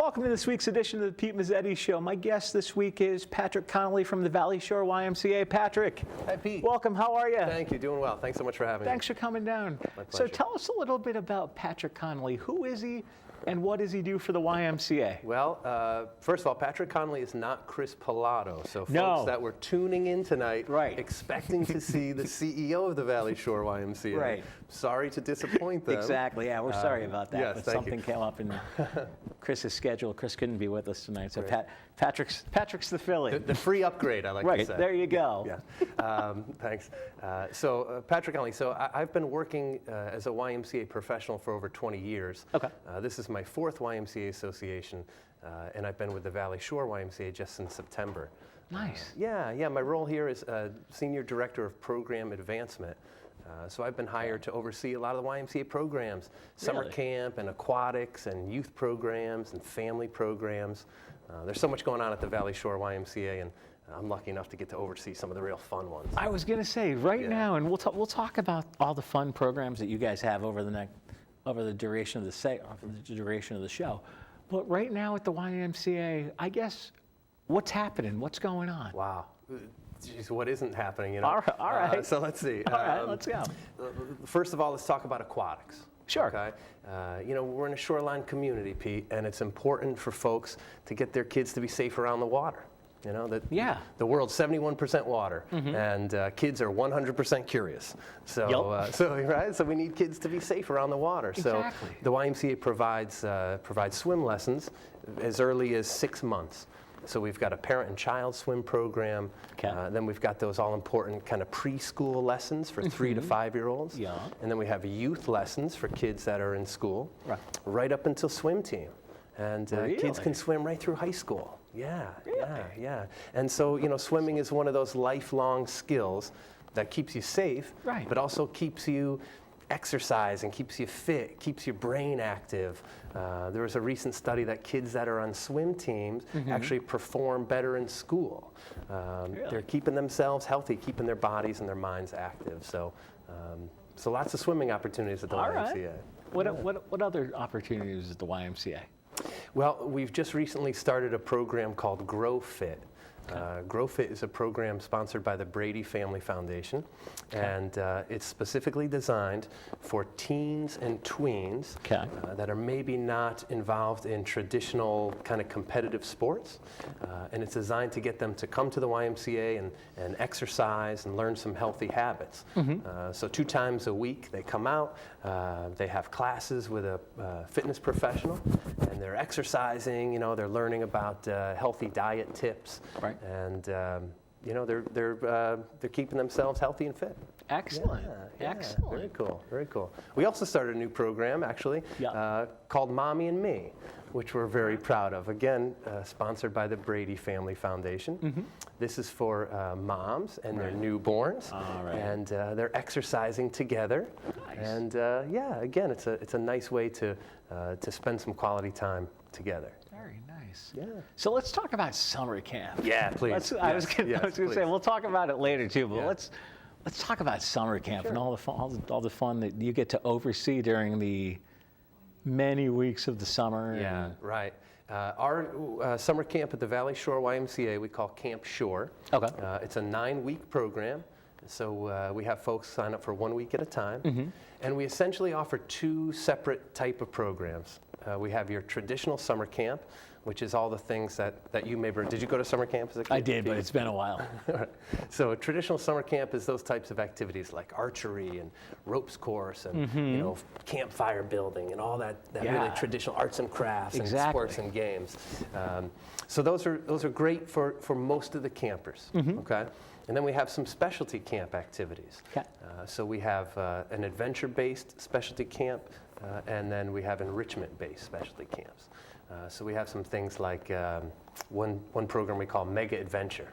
welcome to this week's edition of the Pete Mezzetti Show. My guest this week is Patrick Connolly from the Valley Shore YMCA. Patrick. Hi, Pete. Welcome. How are you? Thank you. Doing well. Thanks so much for having me. Thanks for coming down. My pleasure. So tell us a little bit about Patrick Connolly. Who is he, and what does he do for the YMCA? Well, first of all, Patrick Connolly is not Chris Pilato. So No. folks that were tuning in tonight, Right. expecting to see the CEO of the Valley Shore YMCA, Right. Sorry to disappoint them. Exactly. Yeah, we're sorry about that. yes, but thank something you. came up in Chris's schedule. Chris couldn't be with us tonight, so Great. Patrick's the fill-in. The free upgrade, I like to Right. say. There you go. Yeah. Thanks. Patrick Connolly, I've been working as a YMCA professional for over 20 years. Okay. This is my fourth YMCA association, and I've been with the Valley Shore YMCA just since September. Nice. Yeah. My role here is Senior Director of Program Advancement. So I've been hired to oversee a lot of the YMCA programs, summer Really? camp and aquatics and youth programs and family programs. There's so much going on at the Valley Shore YMCA, and I'm lucky enough to get to oversee some of the real fun ones. I was going to say right Yeah. now, and we'll talk about all the fun programs that you guys have over the duration of the show. But right now at the YMCA, I guess, what's happening? What's going on? Wow. Geez, what isn't happening, you know? All right. So let's see. All right, let's go. First of all, let's talk about aquatics. Sure. Okay. We're in a shoreline community, Pete, and it's important for folks to get their kids to be safe around the water. You know, Yeah. the world's 71% water, and kids are 100% curious. So, Yup. So we need kids to be safe around the water. Exactly. So the YMCA provides swim lessons as early as 6 months. So we've got a parent and child swim program. Okay. Then we've got those all-important kind of preschool lessons for 3 to 5-year-olds. Yeah. And then we have youth lessons for kids that are in school, Right. up until swim team. And kids Really? can swim right through high school. Yeah, Really? yeah. And so, swimming is one of those lifelong skills that keeps you safe, Right. but also keeps you exercise and keeps you fit, keeps your brain active. There was a recent study that kids that are on swim teams actually perform better in school. Really? They're keeping themselves healthy, keeping their bodies and their minds active. So lots of swimming opportunities at the All YMCA. right. What other opportunities at the YMCA? Well, we've just recently started a program called Grow Fit. Grow Fit is a program sponsored by the Brady Family Foundation, and it's specifically designed for teens and tweens that are maybe not involved in traditional kind of competitive sports, and it's designed to get them to come to the YMCA and exercise and learn some healthy habits. So 2 times a week they come out, they have classes with a fitness professional, and they're exercising, they're learning about healthy diet tips. Right. And they're keeping themselves healthy and fit. Excellent. Yeah, Excellent. Very cool. We also started a new program actually called Mommy and Me, which we're very proud of. Again, sponsored by the Brady Family Foundation. This is for moms and their newborns, and they're exercising together. Nice. And again, it's a nice way to spend some quality time together. Very nice. Yeah. So let's talk about summer camp. Yeah, please. I was going to say please. we'll talk about it later too, but Yeah. let's talk about summer camp and all the fun that you get to oversee during the many weeks of the summer. Yeah, right. Our summer camp at the Valley Shore YMCA we call Camp Shore. Okay. It's a 9-week program. So we have folks sign up for 1 week at a time. And we essentially offer 2 separate type of programs. We have your traditional summer camp, which is all the things that you may remember. Did you go to summer camp as a kid? I did, but it's been a while. So traditional summer camp is those types of activities like archery and ropes course and campfire building and all that really traditional arts and crafts and sports and games. So those are great for most of the campers. Okay. And then we have some specialty camp activities. Okay. So we have an adventure-based specialty camp, and then we have enrichment-based specialty camps. So we have some things like one program we call Mega Adventure.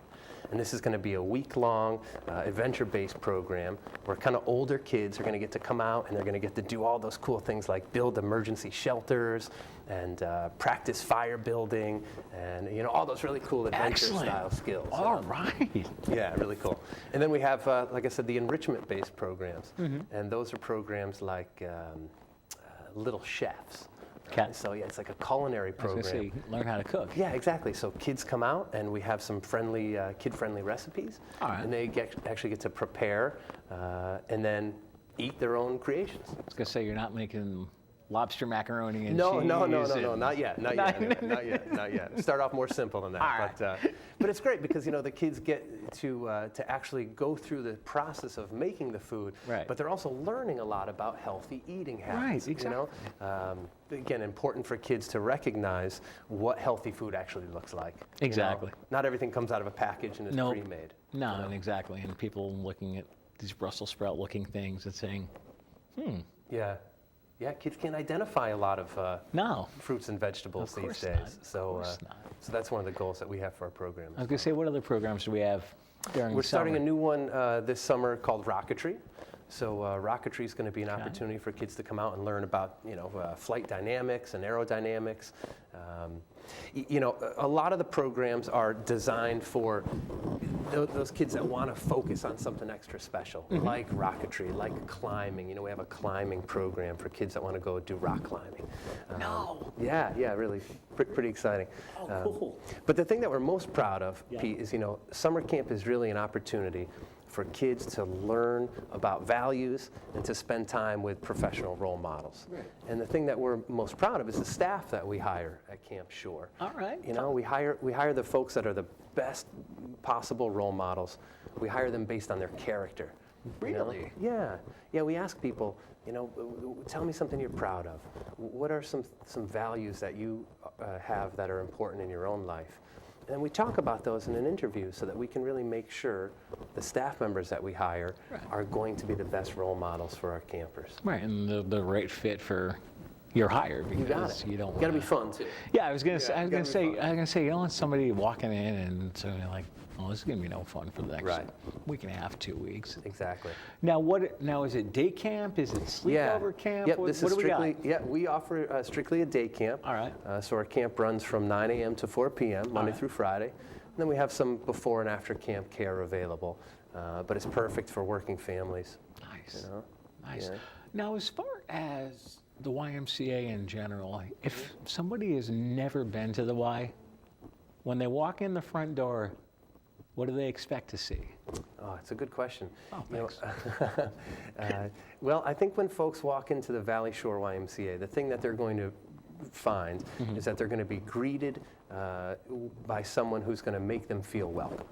And this is going to be a week-long adventure-based program where kind of older kids are going to get to come out and they're going to get to do all those cool things like build emergency shelters and practice fire building and all those really cool adventure-style skills. All right. Yeah, really cool. And then we have, like I said, the enrichment-based programs. And those are programs like Little Chefs. Okay. So yeah, it's like a culinary I was program. gonna say, learn how to cook. Yeah, exactly. So kids come out, and we have some friendly, kid-friendly recipes, All right. and they actually get to prepare and then eat their own creations. I was gonna say, you're not making lobster macaroni and No, cheese. no, and- not yet, not yet, not yet. Start off more simple than that. All right. But it's great because the kids get to actually go through the process of making the food. Right. But they're also learning a lot about healthy eating habits. Right, exactly. Again, important for kids to recognize what healthy food actually looks like. Exactly. Not everything comes out of a package and is Nope. pre-made. No, and exactly. And people looking at these Brussels sprout looking things and saying, Yeah. Yeah, kids can't identify a lot of no. fruits and vegetables Of these course days. not. Of So, course not. so that's one of the goals that we have for our program. I was gonna say, what other programs do we have during We're the starting a summer? new one this summer called Rocketry. So Rocketry is going to be an opportunity for kids to come out and learn about flight dynamics and aerodynamics. A lot of the programs are designed for those kids that want to focus on something extra special, like rocketry, like climbing. We have a climbing program for kids that want to go do rock climbing. No. Yeah, really, pretty exciting. Oh, cool. But the thing that we're most proud of, Yeah. Pete, is summer camp is really an opportunity for kids to learn about values and to spend time with professional role models. Right. And the thing that we're most proud of is the staff that we hire at Camp Shore. All right. We hire the folks that are the best possible role models. We hire them based on their character. Really? Yeah. We ask people, tell me something you're proud of. What are some values that you have that are important in your own life? And we talk about those in an interview so that we can really make sure the staff members that we hire Right. are going to be the best role models for our campers. Right, and the right fit for your hire because You got it. you don't. Got to be wanna- fun too. Yeah, I was gonna say. Yeah, I was gotta gonna be say. fun. I was gonna say. You don't want somebody walking in and sort of like, oh, this is gonna be no fun for the next Right. week and a half, 2 weeks. Exactly. Now, Now, is it day camp? Is it sleepover camp? Yep, What, this what is do we got? strictly, we offer strictly a day camp. All right. So our camp runs from 9 a.m. to 4 p.m., Monday right. through Friday. And then we have some before and after camp care available. But it's perfect for working families. Nice. You know? Nice. Yeah. Now, as far as the YMCA in general, if somebody has never been to the Y, when they walk in the front door, what do they expect to see? Oh, it's a good question. Oh, You know, thanks. well, I think when folks walk into the Valley Shore YMCA, the thing that they're going to find is that they're going to be greeted by someone who's going to make them feel welcome.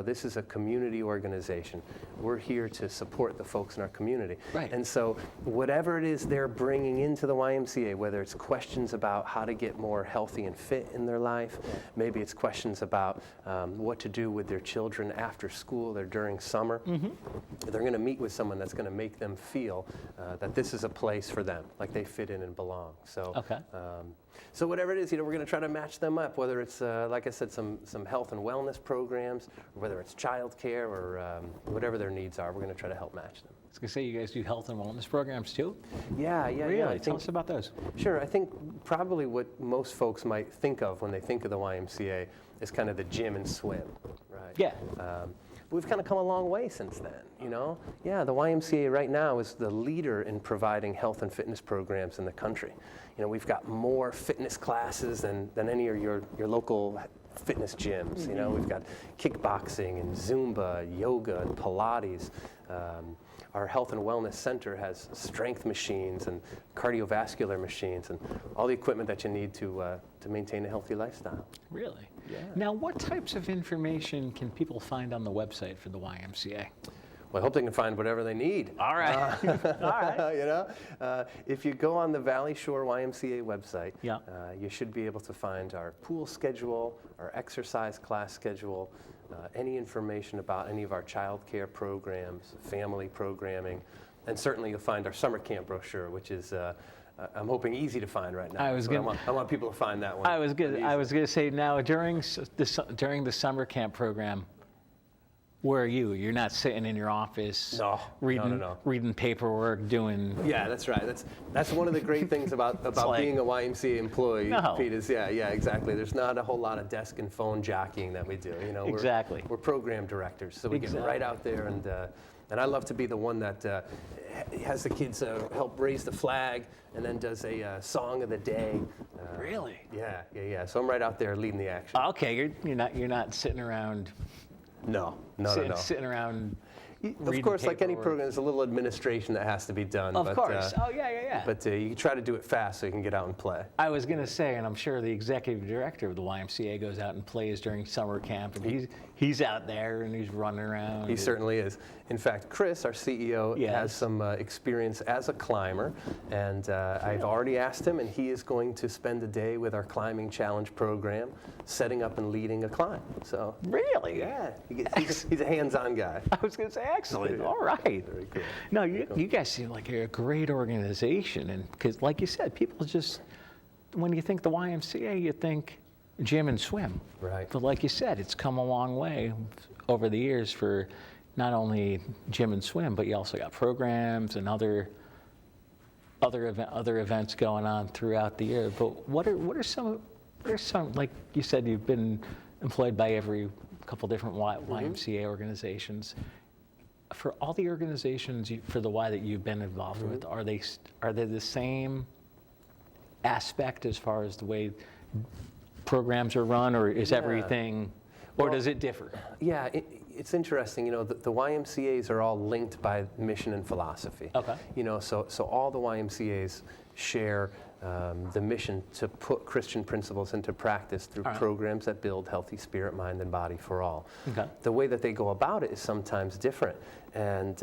This is a community organization. We're here to support the folks in our community. Right. And so whatever it is they're bringing into the YMCA, whether it's questions about how to get more healthy and fit in their life, maybe it's questions about what to do with their children after school or during summer, they're going to meet with someone that's going to make them feel that this is a place for them, like they fit in and belong. So, Okay. So whatever it is, we're going to try to match them up, whether it's, like I said, some health and wellness programs, or whether it's childcare or whatever their needs are, we're going to try to help match them. I was gonna say, you guys do health and wellness programs too? Yeah. Really? I Tell think, us about those. sure. I think probably what most folks might think of when they think of the YMCA is kind of the gym and swim, right? Yeah. But we've kind of come a long way since then, Yeah, the YMCA right now is the leader in providing health and fitness programs in the country. We've got more fitness classes than any of your local fitness gyms. We've got kickboxing and Zumba, yoga, and Pilates. Our health and wellness center has strength machines and cardiovascular machines and all the equipment that you need to maintain a healthy lifestyle. Really? Yeah. Now, what types of information can people find on the website for the YMCA? Well, I hope they can find whatever they need. All right. All right. If you go on the Valley Shore YMCA website, Yeah. You should be able to find our pool schedule, our exercise class schedule, any information about any of our child care programs, family programming, and certainly you'll find our summer camp brochure, which is I'm hoping easy to find right now. I want people to find that one. I was gonna say now during the summer camp program, where are you? You're not sitting in your office No, reading no. reading paperwork, doing. Yeah, that's right. That's one of the great things about like- being a YMCA employee, No. Pete, is yeah, exactly. There's not a whole lot of desk and phone jockeying that we do. We're Exactly. program directors, so we get Exactly. right out there and And I love to be the one that has the kids help raise the flag and then does a song of the day. Really? Yeah. So I'm right out there leading the action. Okay, you're not sitting around. No. Sitting around. Of course, like any program, there's a little administration that has to be done. Of course. Yeah. But you try to do it fast so you can get out and play. I was going to say, and I'm sure the executive director of the YMCA goes out and plays during summer camp, and he's out there and he's running around. He certainly is. In fact, Chris, our CEO, Yes. has some experience as a climber, and I've already asked him, and he is going to spend a day with our climbing challenge program, setting up and leading a climb. So Really? yeah, he's a hands-on guy. I was going to say, excellent. All right. Very cool. No, you guys seem like you're a great organization, and because, like you said, people just, when you think the YMCA, you think gym and swim. Right. But like you said, it's come a long way over the years for not only gym and swim, but you also got programs and other events going on throughout the year. But what are some, like you said, you've been employed by every couple different YMCA organizations. For all the organizations for the Y that you've been involved with, are they the same aspect as far as the way programs are run, or is everything, or does it differ? Yeah, it's interesting. The YMCA's are all linked by mission and philosophy. Okay. So all the YMCA's share the mission to put Christian principles into practice through programs that build healthy spirit, mind, and body for all. Okay. The way that they go about it is sometimes different, and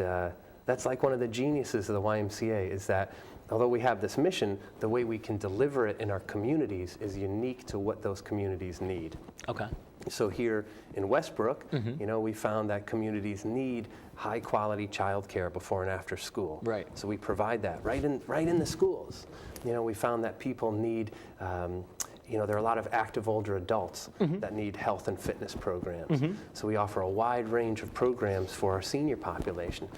that's like one of the geniuses of the YMCA is that although we have this mission, the way we can deliver it in our communities is unique to what those communities need. Okay. So here in Westbrook, we found that communities need high quality childcare before and after school. Right. So we provide that right in the schools. We found that people need, there are a lot of active older adults that need health and fitness programs. So we offer a wide range of programs for our senior population.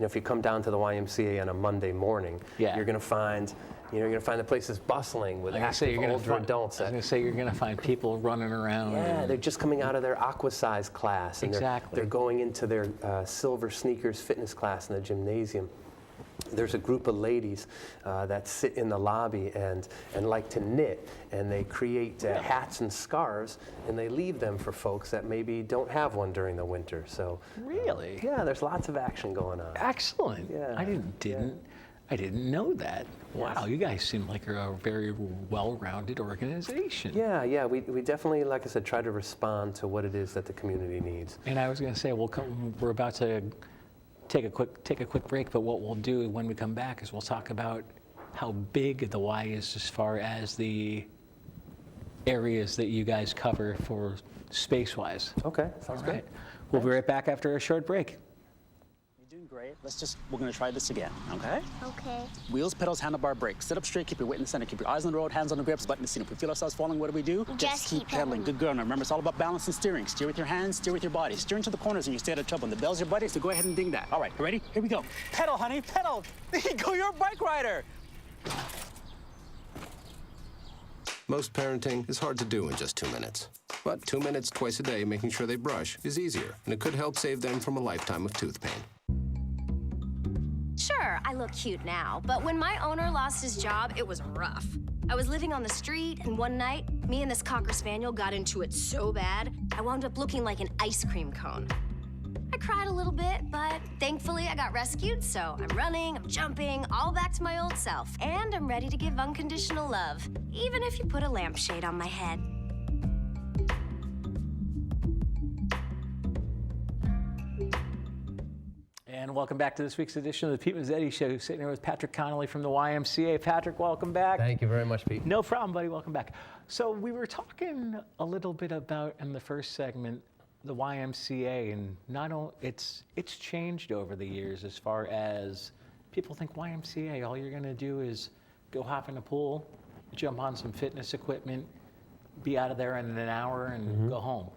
If you come down to the YMCA on a Monday morning, you're going to find the place is bustling with active older adults. I was going to say you're going to find people running around. Yeah, they're just coming out of their aquasize class, and they're going into their silver sneakers fitness class in the gymnasium. There's a group of ladies that sit in the lobby and like to knit, and they create hats and scarves, and they leave them for folks that maybe don't have one during the winter. So Really? Yeah, there's lots of action going on. Excellent. Yeah. I didn't know that. Wow, you guys seem like you're a very well-rounded organization. Yeah, we definitely, like I said, try to respond to what it is that the community needs. And I was going to say, we're about to take a quick break, but what we'll do when we come back is we'll talk about how big the Y is as far as the areas that you guys cover for space-wise. Okay, sounds good. We'll be right back after a short break. You're doing great. We're gonna try this again, okay? Okay. Wheels, pedals, handlebar, brakes. Sit up straight, keep your weight in the center, keep your eyes on the road, hands on the grips, button the seat. If we feel ourselves falling, what do? Just keep pedaling. Good girl. Now remember, it's all about balance and steering. Steer with your hands, steer with your body. Steer into the corners and you stay out of trouble. And the bell's your buddy, so go ahead and ding that. All right, you ready? Here we go. Pedal, honey, pedal. There you go, you're a bike rider. Most parenting is hard to do in just 2 minutes. But 2 minutes twice a day making sure they brush is easier, and it could help save them from a lifetime of tooth pain. Sure, I look cute now, but when my owner lost his job, it was rough. I was living on the street, and one night, me and this Cocker Spaniel got into it so bad, I wound up looking like an ice cream cone. I cried a little bit, but thankfully I got rescued, so I'm running, I'm jumping, all back to my old self. And I'm ready to give unconditional love, even if you put a lampshade on my head. And welcome back to this week's edition of the Pete Mezzetti Show. Sitting here with Patrick Connolly from the YMCA. Patrick, welcome back. Thank you very much, Pete. No problem, buddy. Welcome back. So we were talking a little bit about, in the first segment, the YMCA, and not only it's changed over the years as far as people think YMCA, all you're going to do is go hop in a pool, jump on some fitness equipment, be out of there in an hour, and go home.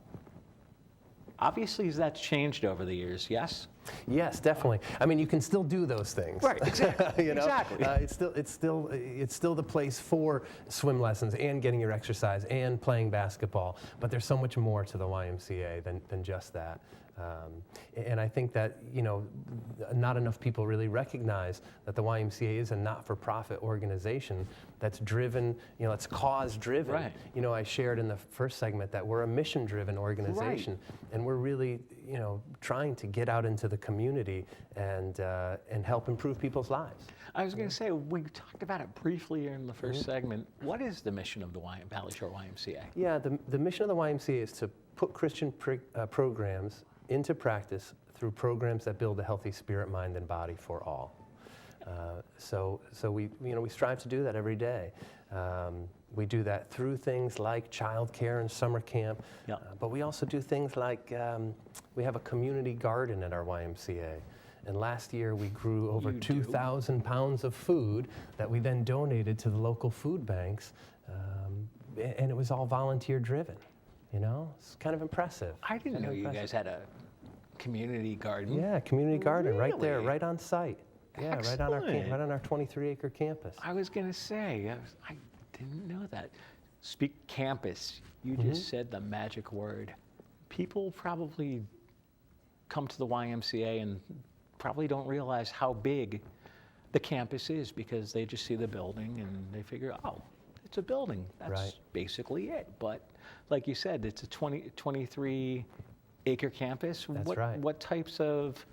Obviously, that's changed over the years, yes? Yes, definitely. I mean, you can still do those things. Right, exactly. Exactly. It's still the place for swim lessons and getting your exercise and playing basketball. But there's so much more to the YMCA than just that. And I think that, not enough people really recognize that the YMCA is a not-for-profit organization that's driven, it's cause-driven. Right. I shared in the first segment that we're a mission-driven organization, and we're really, trying to get out into the community and help improve people's lives. I was going to say, we talked about it briefly in the first segment. What is the mission of the Valley Shore YMCA? Yeah, the mission of the YMCA is to put Christian programs into practice through programs that build a healthy spirit, mind, and body for all. So we strive to do that every day. We do that through things like childcare and summer camp, but we also do things like we have a community garden at our YMCA. And last year we grew over 2,000 pounds of food that we then donated to the local food banks, and it was all volunteer driven. It's kind of impressive. I didn't know you guys had a community garden. Yeah, community garden right there, Really? right on site. Yeah, right on our 23-acre campus. I was going to say, I didn't know that. Speak campus, you just said the magic word. People probably come to the YMCA and probably don't realize how big the campus is because they just see the building and they figure, oh, it's a building. That's basically it. But like you said, it's a 23-acre campus. That's right. What types of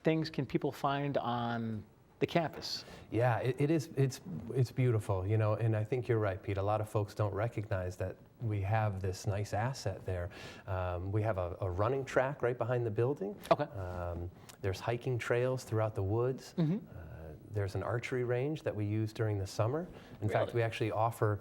things can people find on the campus? Yeah, it's beautiful, and I think you're right, Pete. A lot of folks don't recognize that we have this nice asset there. We have a running track right behind the building. Okay. There's hiking trails throughout the woods. There's an archery range that we use during the summer. In fact, we actually offer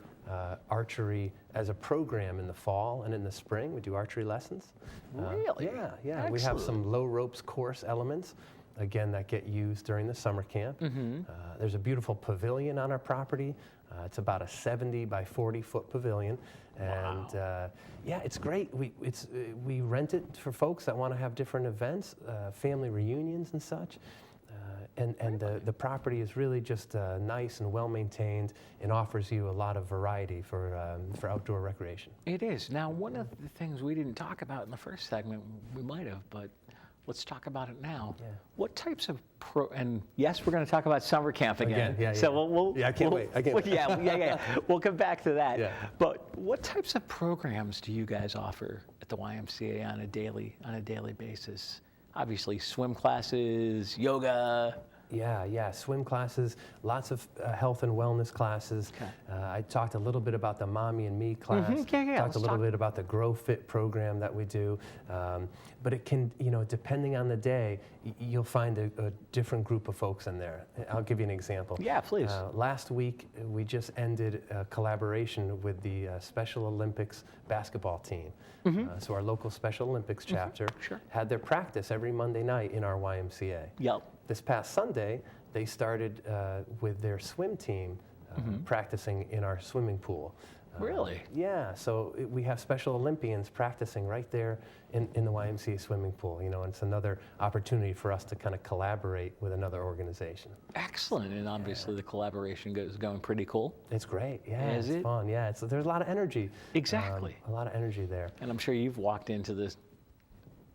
archery as a program in the fall and in the spring. We do archery lessons. Really? Yeah. We have some low ropes course elements, again, that get used during the summer camp. There's a beautiful pavilion on our property. It's about a 70 by 40 foot pavilion. And it's great. We rent it for folks that want to have different events, family reunions and such. And the property is really just nice and well maintained and offers you a lot of variety for outdoor recreation. It is. Now, one of the things we didn't talk about in the first segment, we might have, but let's talk about it now. Yeah. What types of and yes, we're going to talk about summer camp again. Yeah. So we'll I can't wait. Yeah. We'll come back to that. Yeah. But what types of programs do you guys offer at the YMCA on a daily basis? Obviously, swim classes, yoga. Yeah, swim classes, lots of health and wellness classes. Okay. I talked a little bit about the Mommy and Me class. Talked a little bit about the Grow Fit program that we do. But it can, depending on the day, you'll find a different group of folks in there. I'll give you an example. Yeah, please. Last week, we just ended a collaboration with the Special Olympics basketball team. So our local Special Olympics chapter had their practice every Monday night in our YMCA. Yep. This past Sunday, they started with their swim team practicing in our swimming pool. Really? Yeah, so we have Special Olympians practicing right there in the YMCA swimming pool, and it's another opportunity for us to kind of collaborate with another organization. Excellent, and obviously the collaboration is going pretty cool. It's great, yeah, Is it's it? fun, yeah. There's a lot of energy. Exactly. A lot of energy there. And I'm sure you've walked into the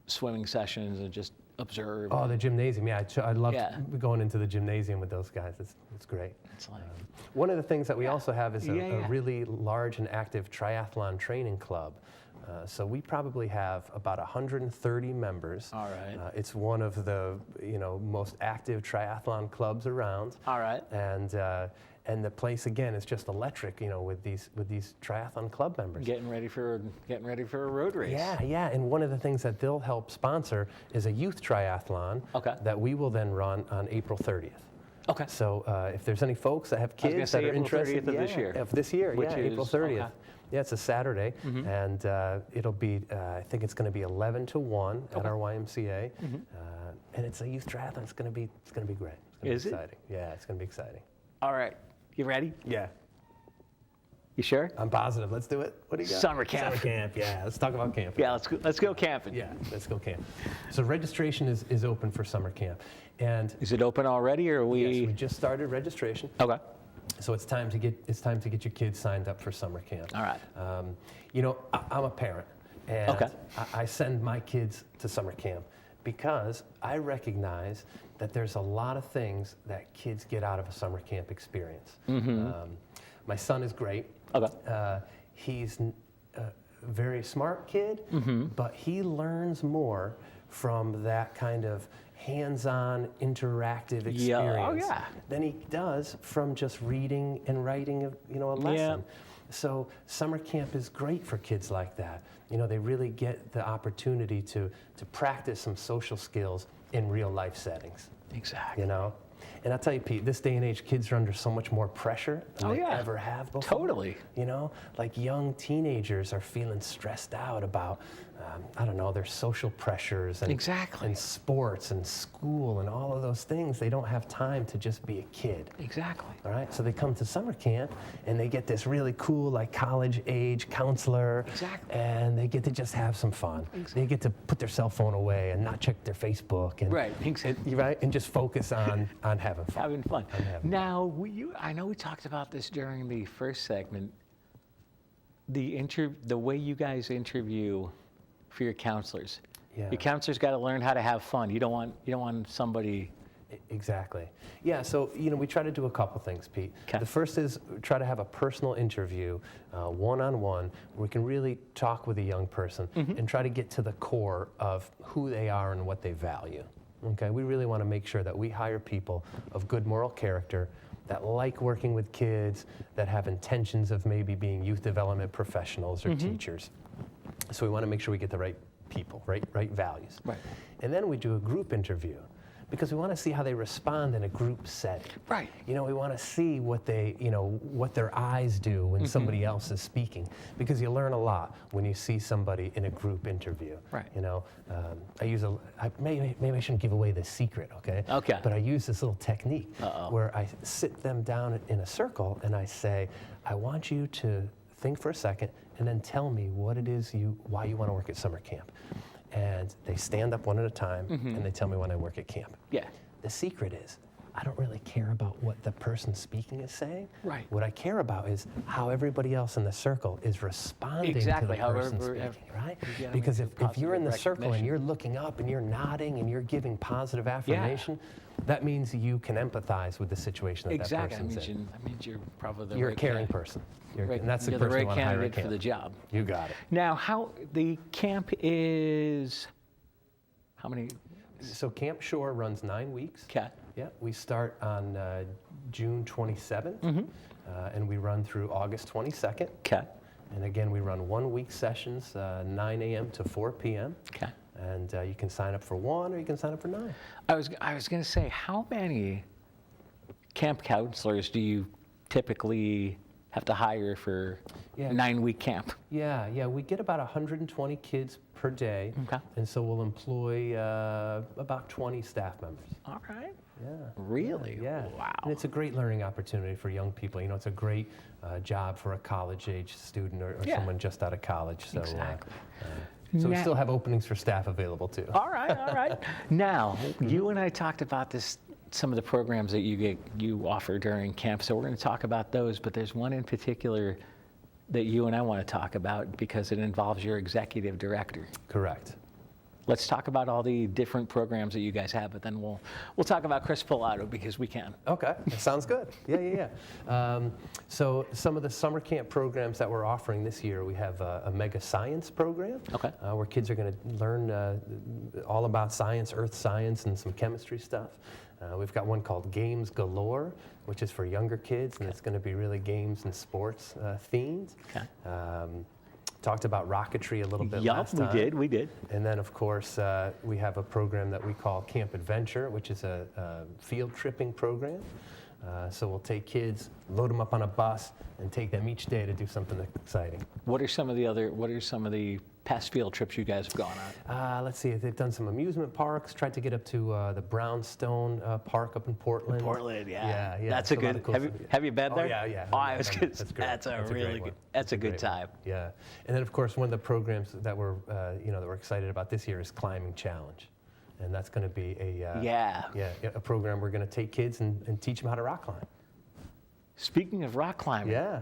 swimming sessions and just observed. Oh, the gymnasium, yeah. I love going into the gymnasium with those guys. It's great. It's like, one of the things that we also have is a really large and active triathlon training club. So we probably have about 130 members. All right. It's one of the most active triathlon clubs around. all right. And the place again is just electric, with these triathlon club members. Getting ready for a road race. Yeah. And one of the things that they'll help sponsor is a youth triathlon that we will then run on April 30th. Okay. So if there's any folks that have kids that are April interested, 30th of this year. Of this year, Which April is- 30th. okay. Yeah, it's a Saturday, and it'll be, I think it's going to be 11 to 1 at our YMCA, and it's a youth triathlon. It's going to be great. It's going to Is be it? exciting. Yeah, it's going to be exciting. All right. You ready? Yeah, You sure? I'm positive. Let's do it. What do you got? Summer camp. Summer camp. Yeah, let's talk about camping. Yeah, let's go camping. Yeah, let's go camp. So registration is open for summer camp, and Is it open already, or are we? yes, we just started registration. Okay. So it's time to get your kids signed up for summer camp. All right. I'm a parent, And Okay. I send my kids to summer camp because I recognize that there's a lot of things that kids get out of a summer camp experience. My son is great. Okay. He's a very smart kid, but he learns more from that kind of hands-on interactive experience Yeah. Oh, yeah. than he does from just reading and writing a lesson. So summer camp is great for kids like that. They really get the opportunity to practice some social skills in real life settings. Exactly. And I'll tell you, Pete, this day and age, kids are under so much more pressure than they ever have before. Totally. Like young teenagers are feeling stressed out about, I don't know, their social pressures and, Exactly. and sports and school and all of those things. They don't have time to just be a kid. Exactly. All right, so they come to summer camp and they get this really cool, like college age counselor. Exactly. And they get to just have some fun. They get to put their cell phone away and not check their Facebook. And, Right, exactly. and just focus on having fun. Having fun. I'm having Now, I know we talked about this during the first segment. The way you guys interview for your counselors. Yeah. Your counselors got to learn how to have fun. You don't want somebody. Exactly. Yeah, so, we try to do a couple things, Pete. Okay. The first is try to have a personal interview, one-on-one, where we can really talk with a young person and try to get to the core of who they are and what they value. Okay, we really want to make sure that we hire people of good moral character, that like working with kids, that have intentions of maybe being youth development professionals or teachers. So we want to make sure we get the right people, right values. Right. And then we do a group interview because we want to see how they respond in a group setting. Right. We want to see what what their eyes do when somebody else is speaking, because you learn a lot when you see somebody in a group interview. Right. Maybe I shouldn't give away the secret, okay? Okay. But I use this little technique Uh-oh. where I sit them down in a circle and I say, I want you to think for a second and then tell me what it is why you want to work at summer camp. And they stand up one at a time and they tell me when I work at camp. Yeah. The secret is, I don't really care about what the person speaking is saying. Right. What I care about is how everybody else in the circle is responding Exactly, to how the person every- speaking, right? you gotta Because make if the you're in the positive circle and recognition. you're looking up and you're nodding and you're giving positive affirmation, that means you can empathize with the situation that Exactly. that person's in. That means you're probably the You're right a caring candidate. person. Right. And that's the You're person the you right want to hire at candidate for camp. the job. You got it. Now, how the camp is? How many? So Camp Shore runs 9 weeks. Okay. Yeah, we start on June 27th, and we run through August 22nd. Okay. And again, we run 1 week sessions, 9 a.m. to 4 p.m. Okay. And you can sign up for 1 or you can sign up for 9. I was going to say, how many camp counselors do you typically have to hire for Yeah. 9-week camp? Yeah, we get about 120 kids per day. Okay. And so we'll employ about 20 staff members. All right. Yeah. Really? Yeah. Wow. And it's a great learning opportunity for young people. It's a great job for a college-age student or Yeah. someone just out of college. So, Exactly. So we Now- still have openings for staff available too. All right, all right. Now, you and I talked about this, some of the programs that you offer during camp, so we're going to talk about those, but there's one in particular that you and I want to talk about because it involves your executive director. Correct. Let's talk about all the different programs that you guys have, but then we'll talk about Chris Pilato because we can. Okay, that sounds good. Yeah. So some of the summer camp programs that we're offering this year, we have a mega science program. Okay. Where kids are going to learn all about science, earth science, and some chemistry stuff. We've got one called Games Galore, which is for younger kids, and it's going to be really games and sports themed. Okay. Talked about rocketry a little bit last time. we did. And then, of course, we have a program that we call Camp Adventure, which is a field tripping program. So we'll take kids, load them up on a bus, and take them each day to do something exciting. What are some of the past field trips you guys have gone on? Let's see, they've done some amusement parks, tried to get up to the Brownstone Park up in Portland. Yeah. Yeah. That's it's a lot good. of cool Have you, stuff. have you been there? Yeah. Oh, I was good. That's great. That's a great really one. good. That's a good great one. time. Yeah. And then, of course, one of the programs that we're excited about this year is Climbing Challenge. And that's going to be a program we're going to take kids and teach them how to rock climb. Speaking of rock climbing, Yeah.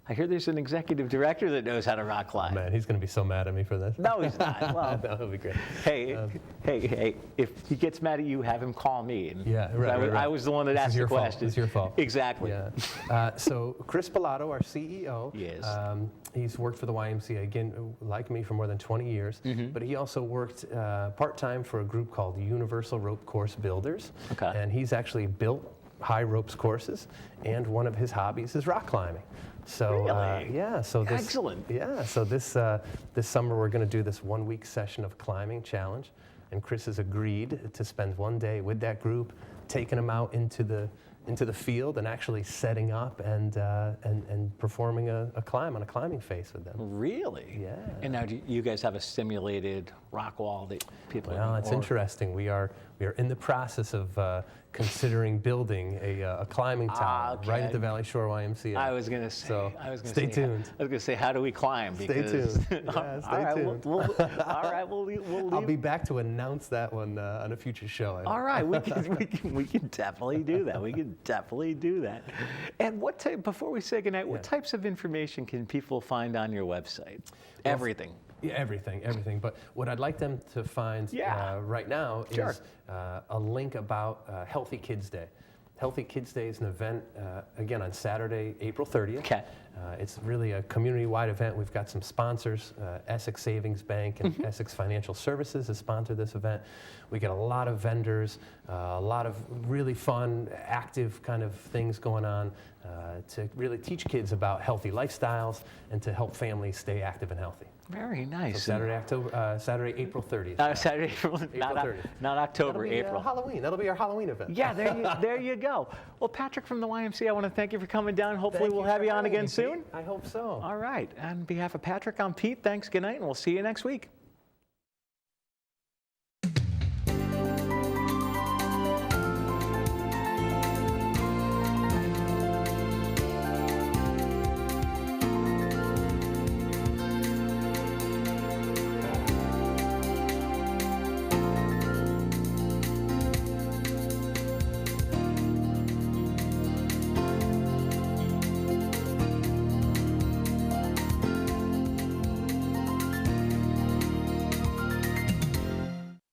I hear there's an executive director that knows how to rock climb. Man, he's going to be so mad at me for this. No, he's not. Well, No, he'll be great. hey, if he gets mad at you, have him call me. And Yeah, right. I was the one that This is asked the your fault. question. It's your fault. Exactly. Yeah. So Chris Pilato, our CEO, Yes. He's worked for the YMCA, again, like me, for more than 20 years. But he also worked part-time for a group called Universal Rope Course Builders. Okay. And he's actually built high ropes courses, and one of his hobbies is rock climbing. So Really? yeah, so this Excellent. Yeah, so this summer we're going to do this 1-week session of climbing challenge, and Chris has agreed to spend one day with that group, taking them out into the field and actually setting up and performing a climb on a climbing face with them. Really? Yeah. And now do you guys have a simulated rock wall that people? Well, it's or- interesting. We are in the process of considering building a climbing tower right at the Valley Shore YMCA. I was going to say. So I stay tuned. was going to say, how do we climb? Stay Because, tuned. Yeah, stay all right, tuned. All right, we'll leave. I'll be back to announce that one on a future show. All right, we can definitely do that. We can definitely do that. And what type? Before we say goodnight, what types of information can people find on your website? Everything. Yeah, everything. But what I'd like them to find right now Sure. is a link about Healthy Kids Day. Healthy Kids Day is an event, again, on Saturday, April 30th. Okay. It's really a community-wide event. We've got some sponsors. Essex Savings Bank and Essex Financial Services has sponsored this event. We get a lot of vendors, a lot of really fun, active kind of things going on to really teach kids about healthy lifestyles and to help families stay active and healthy. Very nice. So Saturday, April 30th. Saturday, April, not 30th. not October, That'll be, April. Halloween. That'll be our Halloween event. Yeah, there you go. Well, Patrick from the YMCA, I want to thank you for coming down. Hopefully Thank we'll you have for you on having again me, soon. Pete. I hope so. All right. On behalf of Patrick, I'm Pete. Thanks, good night, and we'll see you next week.